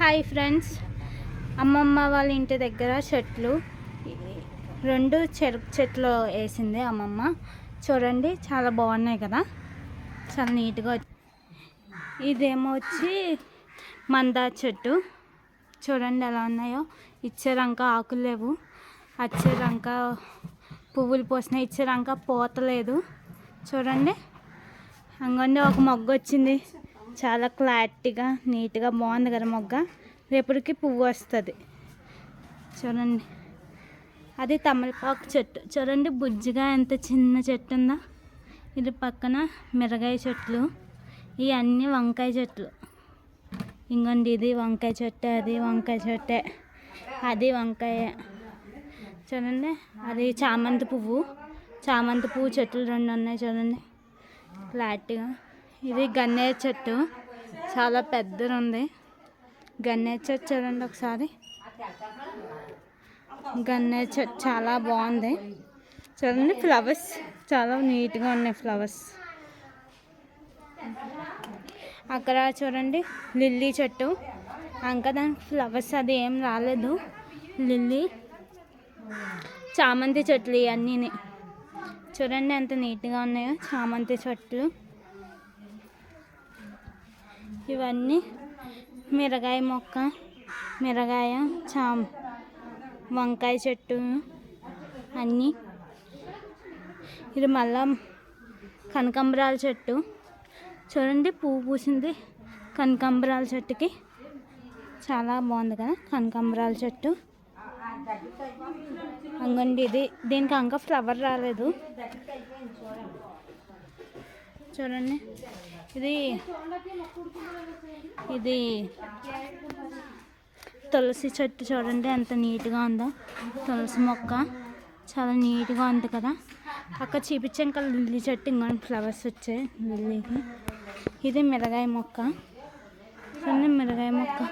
Hi friends, అమ్మమ్మ వాళ్ళ ఇంటి దగ్గర చెట్లు రెండు చెరుకు చెట్లు వేసింది అమ్మమ్మ. చూడండి, చాలా బాగున్నాయి కదా, చాలా నీట్గా. ఇదేమో వచ్చి మందార చెట్టు. చూడండి ఎలా ఉన్నాయో. ఇచ్చేరంక ఆకులు లేవు, వచ్చేరంక పువ్వులు పోసినాయి, ఇచ్చేరంక పోతలేదు. చూడండి, అంగండి ఒక మొగ్గ వచ్చింది, చాలా క్లారిటీగా నీట్గా బాగుంది కదా మొగ్గ. రేపటికి పువ్వు వస్తుంది. చూడండి, అది తమలపాకు చెట్టు. చూడండి బుజ్జిగా ఎంత చిన్న చెట్టు ఉందో. ఇది పక్కన మిరగాయ చెట్లు, ఇవన్నీ వంకాయ చెట్లు. ఇంకొండి ఇది వంకాయ చెట్టు, అది వంకాయ చెట్టే, అది వంకాయ. చూడండి, అది చామంతి పువ్వు చెట్లు రెండు ఉన్నాయి. చూడండి క్లారిటీగా. ఇది గన్నేరు చెట్టు, చాలా పెద్దది ఉంది. గన్నేరు చెట్టు చూడండి ఒకసారి. గన్నేరు చెట్టు చాలా బాగుంది. చూడండి, ఫ్లవర్స్ చాలా నీట్గా ఉన్నాయి ఫ్లవర్స్. అక్కడ చూడండి లిల్లీ చెట్టు, ఇంకా దానికి ఫ్లవర్స్ అది ఏం రాలేదు. లిల్లీ, చామంతి చెట్లు ఇవన్నీ. చూడండి ఎంత నీట్గా ఉన్నాయో చామంతి చెట్లు. ఇవన్నీ మిరగాయ మొక్క, మిరగాయ, వంకాయ చెట్టు అన్నీ. ఇది మళ్ళా కనకాంబరాల చెట్టు. చూడండి పువ్వు పూసింది కనకాంబరాల చెట్టుకి, చాలా బాగుంది కదా కనకాంబరాల చెట్టు. అంగండి ఇది, దీనికి ఇంకా ఫ్లవర్ రాలేదు. చూడండి, ఇది తులసి చెట్టు. చూడండి ఎంత నీట్గా ఉందో. తులసి మొక్క చాలా నీట్గా ఉంది కదా. అక్కడ చూపించాం కదా లిల్లీ చెట్టు, ఇంకొన్ని ఫ్లవర్స్ వచ్చాయి లిల్లీకి. ఇది మిరగాయ మొక్క. చూడండి మిరగాయ మొక్క.